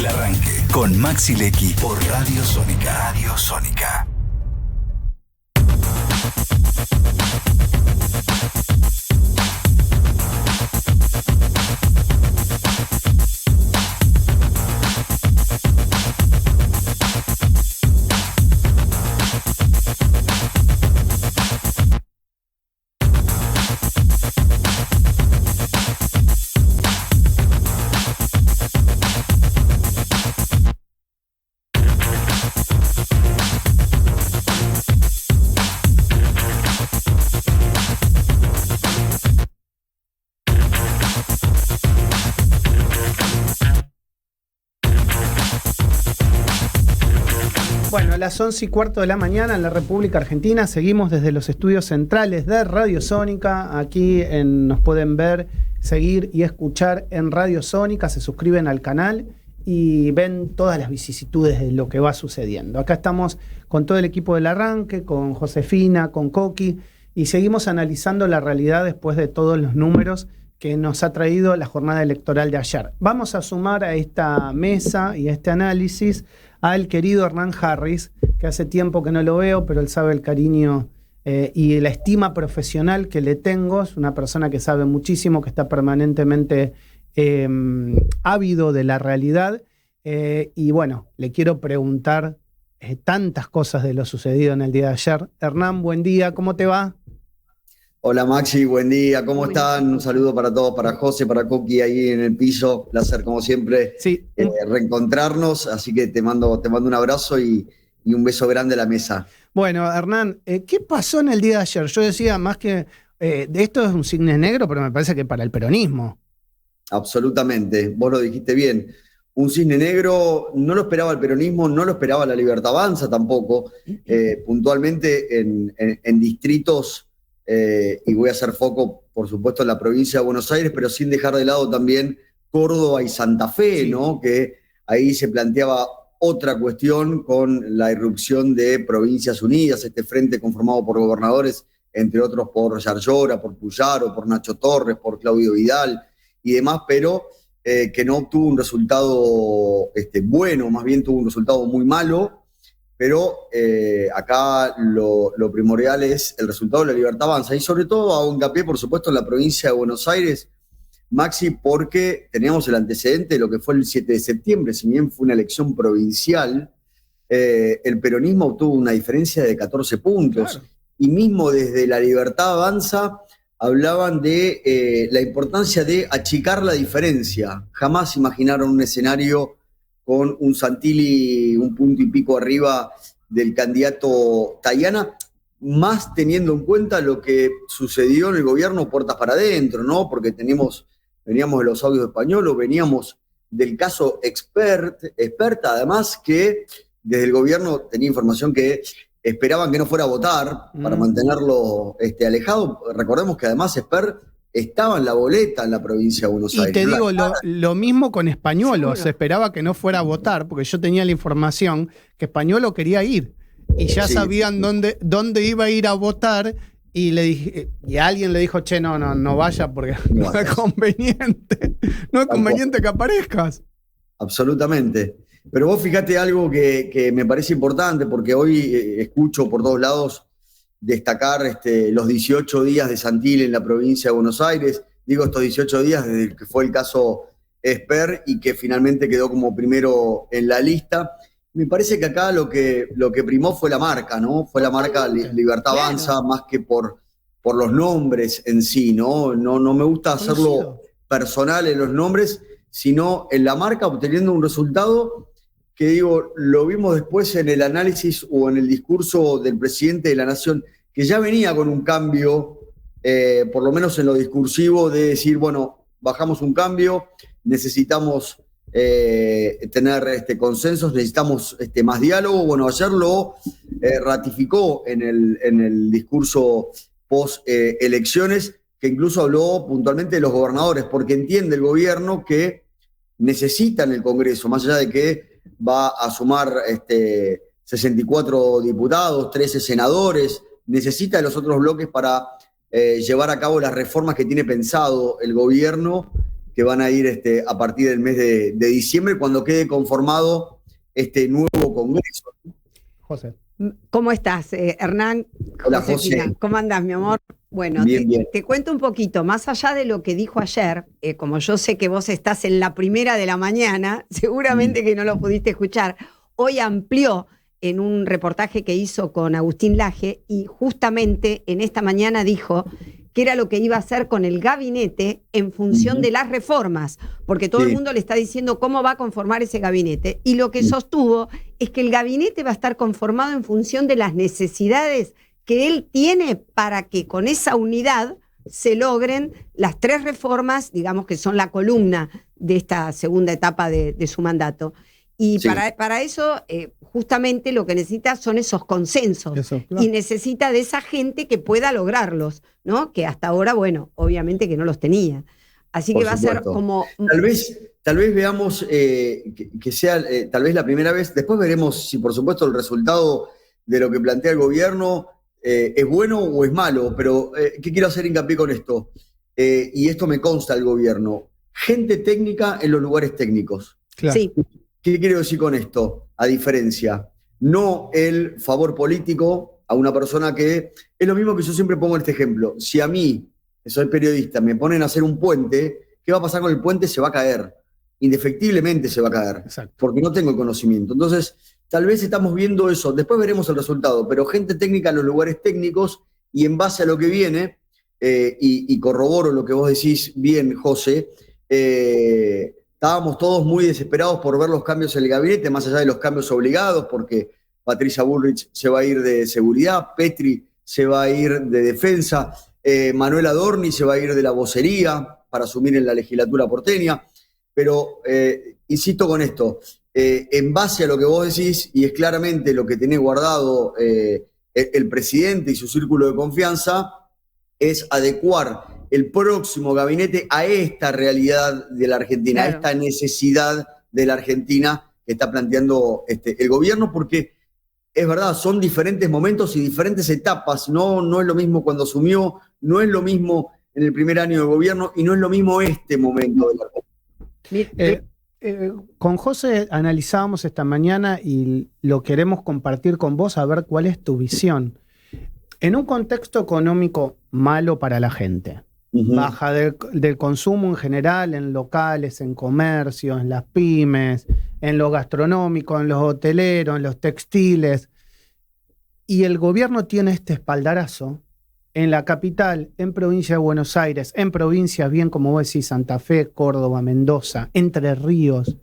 El Arranque con Maxi Lecky por Radio Sónica. Radio Sónica. Bueno, a las 11:15 de la mañana en la República Argentina seguimos desde los estudios centrales de Radio Sónica. Aquí nos pueden ver, seguir y escuchar en Radio Sónica. Se suscriben al canal y ven todas las vicisitudes de lo que va sucediendo. Acá estamos con todo el equipo del Arranque, con Josefina, con Coqui, y seguimos analizando la realidad después de todos los números que nos ha traído la jornada electoral de ayer. Vamos a sumar a esta mesa y a este análisis al querido Hernán Harris, que hace tiempo que no lo veo, pero él sabe el cariño y la estima profesional que le tengo. Es una persona que sabe muchísimo, que está permanentemente ávido de la realidad. Y bueno, le quiero preguntar tantas cosas de lo sucedido en el día de ayer. Hernán, buen día, ¿cómo te va? Hola Maxi, buen día, ¿cómo están? Un saludo para todos, para José, para Coqui ahí en el piso. Placer como siempre reencontrarnos, así que te mando un abrazo y un beso grande a la mesa. Bueno, Hernán, ¿qué pasó en el día de ayer? Yo decía más que de esto es un cisne negro, pero me parece que para el peronismo. Absolutamente, vos lo dijiste bien. Un cisne negro no lo esperaba el peronismo, no lo esperaba la Libertad Avanza tampoco. Puntualmente en distritos. Y voy a hacer foco, por supuesto, en la provincia de Buenos Aires, pero sin dejar de lado también Córdoba y Santa Fe, sí, ¿no? Que ahí se planteaba otra cuestión con la irrupción de Provincias Unidas, este frente conformado por gobernadores, entre otros por Yarlora, por Puyaro, por Nacho Torres, por Claudio Vidal y demás, pero que no obtuvo un resultado bueno, más bien tuvo un resultado muy malo. Pero acá lo primordial es el resultado de la Libertad Avanza. Y sobre todo hago hincapié, por supuesto, en la provincia de Buenos Aires, Maxi, porque teníamos el antecedente de lo que fue el 7 de septiembre. Si bien fue una elección provincial, el peronismo obtuvo una diferencia de 14 puntos. Claro. Y mismo desde la Libertad Avanza hablaban de la importancia de achicar la diferencia. Jamás imaginaron un escenario con un Santilli un punto y pico arriba del candidato Tayana, más teniendo en cuenta lo que sucedió en el gobierno puertas para adentro, ¿no? Porque veníamos de los audios españolos, veníamos del caso experta, además que desde el gobierno tenía información que esperaban que no fuera a votar para mantenerlo alejado. Recordemos que además estaba en la boleta en la provincia de Buenos Aires. Y te digo, lo mismo con Españolo. Se esperaba que no fuera a votar, porque yo tenía la información que Españolo quería ir. Y ya sabían dónde iba a ir a votar. Y alguien le dijo, che, no vaya porque no es conveniente. No es conveniente que aparezcas. Absolutamente. Pero vos fíjate algo que me parece importante, porque hoy escucho por todos lados destacar los 18 días de Santilli en la provincia de Buenos Aires. Digo estos 18 días desde que fue el caso Esper y que finalmente quedó como primero en la lista. Me parece que acá lo que primó fue la marca, ¿no? Fue la marca Libertad Avanza, más que por los nombres en sí, ¿no? No me gusta hacerlo personal en los nombres, sino en la marca, obteniendo un resultado que, digo, lo vimos después en el análisis o en el discurso del presidente de la Nación, que ya venía con un cambio, por lo menos en lo discursivo, de decir, bueno, bajamos un cambio, necesitamos tener consensos, necesitamos más diálogo. Bueno, ayer lo ratificó en el discurso post-elecciones, que incluso habló puntualmente de los gobernadores, porque entiende el gobierno que necesitan el Congreso, más allá de que va a sumar 64 diputados, 13 senadores, necesita de los otros bloques para llevar a cabo las reformas que tiene pensado el gobierno que van a ir a partir del mes de diciembre, cuando quede conformado este nuevo Congreso. José. ¿Cómo estás, Hernán? Hola, Josefina. José. ¿Cómo andás, mi amor? Bueno, Bien, bien. te cuento un poquito, más allá de lo que dijo ayer, como yo sé que vos estás en la primera de la mañana, seguramente que no lo pudiste escuchar, hoy amplió en un reportaje que hizo con Agustín Laje y justamente en esta mañana dijo que era lo que iba a hacer con el gabinete en función de las reformas, porque todo el mundo le está diciendo cómo va a conformar ese gabinete, y lo que sostuvo es que el gabinete va a estar conformado en función de las necesidades que él tiene para que con esa unidad se logren las 3 reformas, digamos que son la columna de esta segunda etapa de su mandato. Y para eso, justamente lo que necesita son esos consensos. Eso, claro. Y necesita de esa gente que pueda lograrlos, ¿no? Que hasta ahora, bueno, obviamente que no los tenía. Así que va a ser como... Tal vez veamos que sea tal vez la primera vez, después veremos si por supuesto el resultado de lo que plantea el gobierno es bueno o es malo, pero ¿qué quiero hacer hincapié con esto? Y esto me consta del gobierno. Gente técnica en los lugares técnicos. Claro. Sí. ¿Qué quiero decir con esto? A diferencia, no el favor político a una persona que... Es lo mismo que yo siempre pongo este ejemplo. Si a mí, que soy periodista, me ponen a hacer un puente, ¿qué va a pasar con el puente? Se va a caer. Indefectiblemente se va a caer. Exacto. Porque no tengo el conocimiento. Entonces, tal vez estamos viendo eso. Después veremos el resultado. Pero gente técnica en los lugares técnicos, y en base a lo que viene, y corroboro lo que vos decís bien, José, estábamos todos muy desesperados por ver los cambios en el gabinete, más allá de los cambios obligados, porque Patricia Bullrich se va a ir de seguridad, Petri se va a ir de defensa, Manuel Adorni se va a ir de la vocería para asumir en la legislatura porteña. Pero insisto con esto, en base a lo que vos decís, y es claramente lo que tiene guardado el presidente y su círculo de confianza, es adecuar el próximo gabinete a esta realidad de la Argentina, claro, a esta necesidad de la Argentina que está planteando el gobierno, porque es verdad, son diferentes momentos y diferentes etapas, no es lo mismo cuando asumió, no es lo mismo en el primer año de gobierno y no es lo mismo este momento de la Argentina. Con José analizábamos esta mañana y lo queremos compartir con vos, a ver cuál es tu visión. En un contexto económico malo para la gente, baja del consumo en general, en locales, en comercios, en las pymes, en lo gastronómico, en los hoteleros, en los textiles, y el gobierno tiene este espaldarazo en la capital, en provincia de Buenos Aires, en provincias bien como vos decís, Santa Fe, Córdoba, Mendoza, Entre Ríos.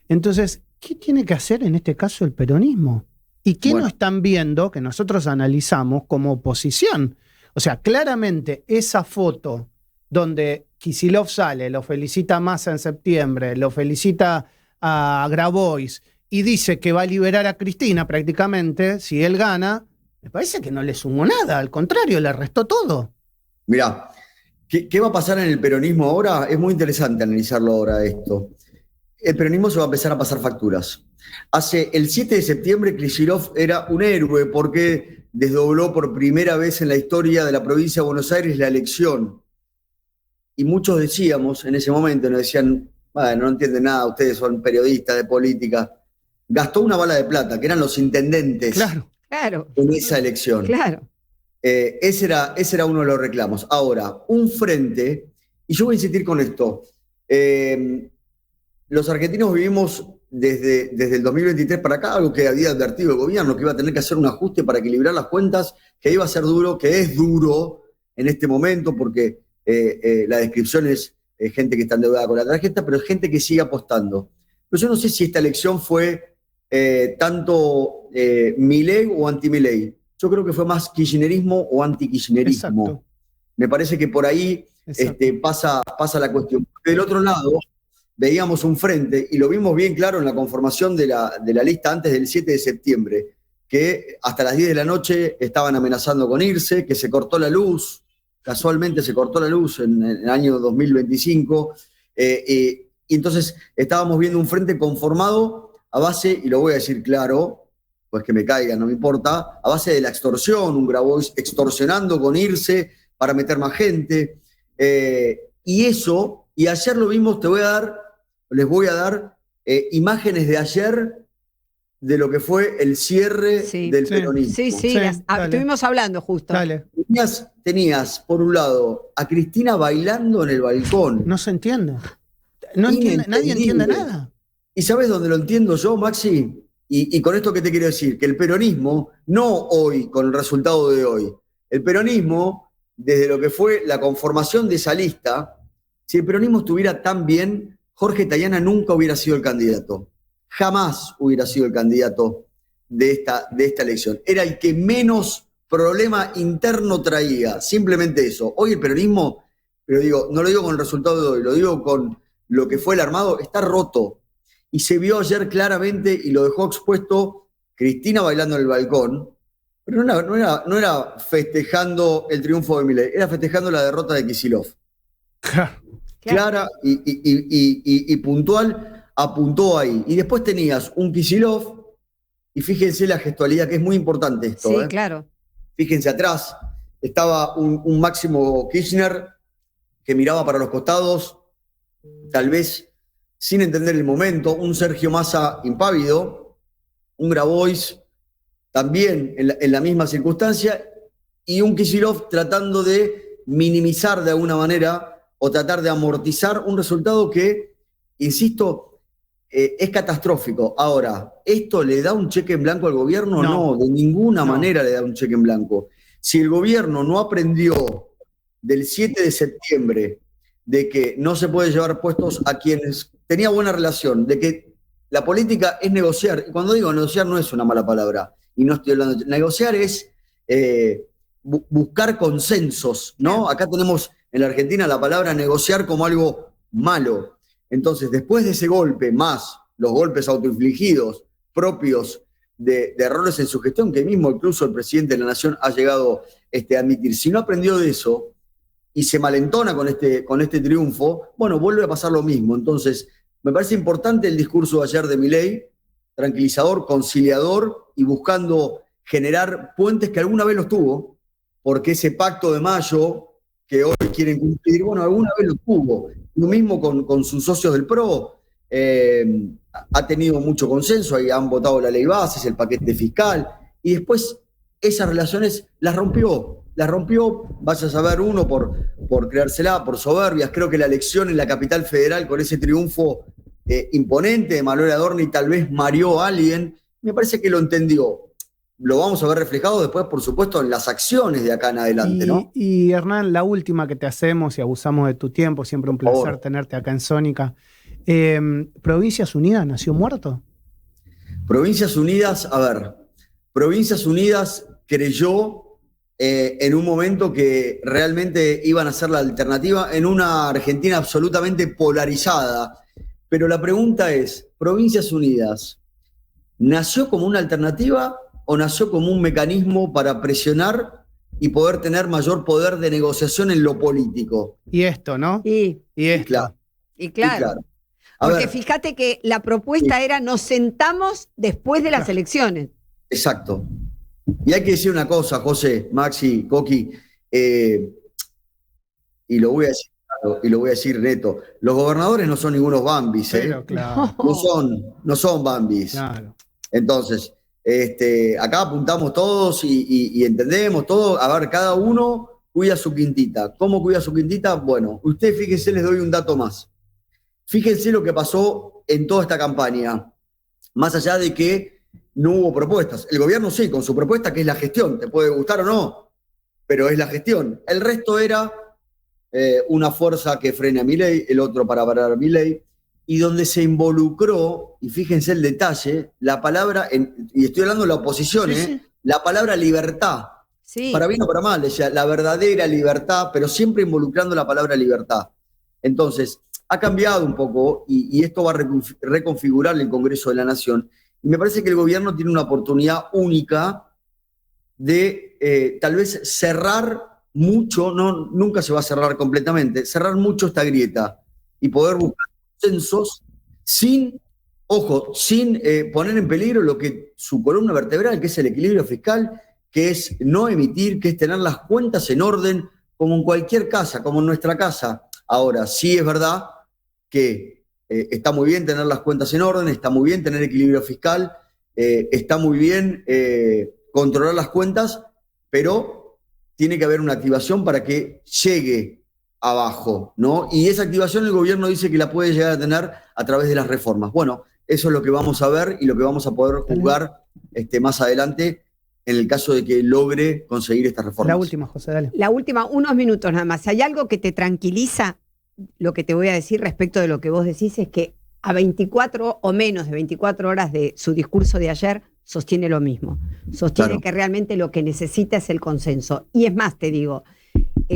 Entonces, ¿qué tiene que hacer en este caso el peronismo? ¿Y qué no están viendo que nosotros analizamos como oposición? O sea, claramente esa foto donde Kicillof sale, lo felicita a Massa en septiembre, lo felicita a Grabois y dice que va a liberar a Cristina prácticamente, si él gana, me parece que no le sumó nada, al contrario, le restó todo. Mirá, ¿qué va a pasar en el peronismo ahora? Es muy interesante analizarlo ahora esto. El peronismo se va a empezar a pasar facturas. El 7 de septiembre Kicillof era un héroe porque desdobló por primera vez en la historia de la provincia de Buenos Aires la elección. Y muchos decíamos en ese momento, nos decían, bueno, no entienden nada, ustedes son periodistas de política. Gastó una bala de plata, que eran los intendentes, claro, en esa elección. Claro. Ese era uno de los reclamos. Ahora, un frente, y yo voy a insistir con esto, los argentinos vivimos desde el 2023 para acá algo que había advertido el gobierno, que iba a tener que hacer un ajuste para equilibrar las cuentas, que iba a ser duro, que es duro en este momento, porque la descripción es gente que está endeudada con la tarjeta, pero es gente que sigue apostando. Pero yo no sé si esta elección fue tanto Milei o anti-Milei. Yo creo que fue más kirchnerismo o anti-kirchnerismo. Exacto. Me parece que por ahí pasa la cuestión. Del otro lado, veíamos un frente, y lo vimos bien claro en la conformación de la lista antes del 7 de septiembre, que hasta las 10 de la noche estaban amenazando con irse, que se cortó la luz, casualmente se cortó la luz en el año 2025, y entonces estábamos viendo un frente conformado a base, y lo voy a decir claro, pues que me caigan, no me importa, a base de la extorsión, un Grabois extorsionando con irse para meter más gente, y eso y ayer lo vimos, les voy a dar imágenes de ayer de lo que fue el cierre del peronismo. Sí, estuvimos hablando justo. Dale. Tenías, por un lado, a Cristina bailando en el balcón. No se entiende. Nadie entiende nada. ¿Y sabes dónde lo entiendo yo, Maxi? Y con esto, ¿qué te quiero decir? Que el peronismo, no hoy, con el resultado de hoy, el peronismo, desde lo que fue la conformación de esa lista, si el peronismo estuviera tan bien, Jorge Tayana nunca hubiera sido el candidato. Jamás hubiera sido el candidato de esta elección. Era el que menos problema interno traía, simplemente eso. Hoy el peronismo, pero digo, no lo digo con el resultado de hoy, lo digo con lo que fue el armado, está roto. Y se vio ayer claramente, y lo dejó expuesto Cristina bailando en el balcón, pero no era festejando el triunfo de Milei, era festejando la derrota de Kicillof. Clara y puntual, apuntó ahí. Y después tenías un Kicillof, y fíjense la gestualidad, que es muy importante esto. Sí, claro. Fíjense atrás, estaba un Máximo Kirchner que miraba para los costados, tal vez sin entender el momento, un Sergio Massa impávido, un Grabois también en la misma circunstancia, y un Kicillof tratando de minimizar de alguna manera o tratar de amortizar un resultado que, insisto, es catastrófico. Ahora, ¿esto le da un cheque en blanco al gobierno? No, de ninguna manera le da un cheque en blanco. Si el gobierno no aprendió del 7 de septiembre de que no se puede llevar puestos a quienes tenía buena relación, de que la política es negociar, y cuando digo negociar no es una mala palabra, y no estoy hablando, negociar es buscar consensos, ¿no? Acá tenemos en la Argentina la palabra negociar como algo malo. Entonces, después de ese golpe, más los golpes autoinfligidos propios de errores en su gestión, que mismo incluso el presidente de la Nación ha llegado a admitir, si no aprendió de eso y se malentona con este triunfo, bueno, vuelve a pasar lo mismo. Entonces, me parece importante el discurso de ayer de Milei, tranquilizador, conciliador y buscando generar puentes que alguna vez los tuvo, porque ese pacto de mayo que hoy quieren cumplir, bueno, alguna vez lo tuvo. Lo mismo con sus socios del PRO, ha tenido mucho consenso, ahí han votado la ley bases, el paquete fiscal, y después esas relaciones las rompió, vaya a saber uno por creérsela, por soberbias. Creo que la elección en la capital federal con ese triunfo imponente de Manuel Adorni tal vez mareó a alguien, me parece que lo entendió. Lo vamos a ver reflejado después, por supuesto, en las acciones de acá en adelante, ¿no? Y Hernán, la última que te hacemos y abusamos de tu tiempo, siempre un placer tenerte acá en Sónica. ¿Provincias Unidas nació muerto? Provincias Unidas, Provincias Unidas creyó en un momento que realmente iban a ser la alternativa en una Argentina absolutamente polarizada. Pero la pregunta es, ¿Provincias Unidas nació como una alternativa o nació como un mecanismo para presionar y poder tener mayor poder de negociación en lo político? Y esto, ¿no? Y esto. Claro. Porque fíjate que la propuesta era nos sentamos después de las elecciones. Exacto. Y hay que decir una cosa, José, Maxi, Coqui, y lo voy a decir neto, los gobernadores no son ningunos Bambis, Pero, claro. No son Bambis. Claro. Entonces, acá apuntamos todos y entendemos todo. A ver, cada uno cuida su quintita. ¿Cómo cuida su quintita? Bueno, ustedes fíjense, les doy un dato más. Fíjense lo que pasó en toda esta campaña. Más allá de que no hubo propuestas. El gobierno sí, con su propuesta, que es la gestión. Te puede gustar o no, pero es la gestión. El resto era una fuerza que frene a Milei, el otro para parar a Milei, y donde se involucró, y fíjense el detalle, la palabra, y estoy hablando de la oposición, sí. La palabra libertad. Sí. Para bien o para mal, decía, la verdadera libertad, pero siempre involucrando la palabra libertad. Entonces, ha cambiado un poco, y esto va a reconfigurar el Congreso de la Nación, y me parece que el gobierno tiene una oportunidad única de tal vez cerrar mucho, nunca se va a cerrar completamente, cerrar mucho esta grieta y poder buscar consensos sin poner en peligro lo que su columna vertebral, que es el equilibrio fiscal, que es no emitir, que es tener las cuentas en orden, como en cualquier casa, como en nuestra casa. Ahora, sí es verdad que está muy bien tener las cuentas en orden, está muy bien tener equilibrio fiscal, está muy bien controlar las cuentas, pero tiene que haber una activación para que llegue abajo, ¿no? Y esa activación el gobierno dice que la puede llegar a tener a través de las reformas. Bueno, eso es lo que vamos a ver y lo que vamos a poder juzgar más adelante en el caso de que logre conseguir estas reformas. La última, José, dale. La última, unos minutos nada más. Si hay algo que te tranquiliza, lo que te voy a decir respecto de lo que vos decís es que a 24 o menos de 24 horas de su discurso de ayer sostiene lo mismo. Sostiene que realmente lo que necesita es el consenso. Y es más, te digo,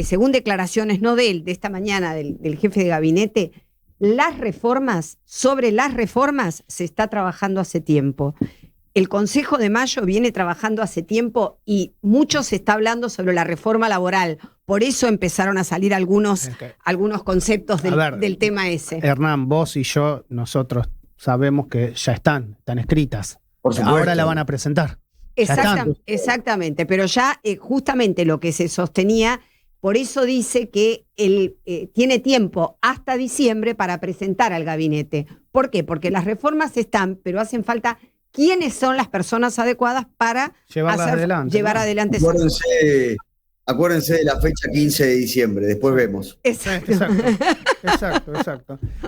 según declaraciones no de él, de esta mañana, del jefe de gabinete, sobre las reformas se está trabajando hace tiempo. El Consejo de Mayo viene trabajando hace tiempo y mucho se está hablando sobre la reforma laboral. Por eso empezaron a salir algunos conceptos del tema ese. Hernán, vos y yo, nosotros sabemos que ya están escritas. Por supuesto. Ahora la van a presentar. Exactamente, pero ya justamente lo que se sostenía, por eso dice que él tiene tiempo hasta diciembre para presentar al gabinete. ¿Por qué? Porque las reformas están, pero hacen falta quiénes son las personas adecuadas para llevar adelante. Acuérdense de la fecha 15 de diciembre, después vemos. Exacto.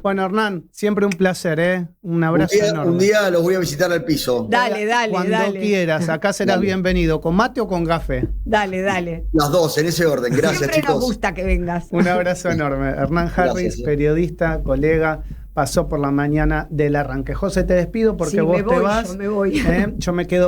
Bueno, Hernán, siempre un placer, ¿eh? Un abrazo enorme. Un día los voy a visitar al piso. Dale. Cuando quieras, acá serás bienvenido, ¿con mate o con café? Dale. Las dos, en ese orden. Gracias, siempre chicos. Nos gusta que vengas. Un abrazo enorme. Hernán Harris, periodista, colega, pasó por la mañana del arranque. José, te despido porque vos te vas. Yo me voy. Yo me quedo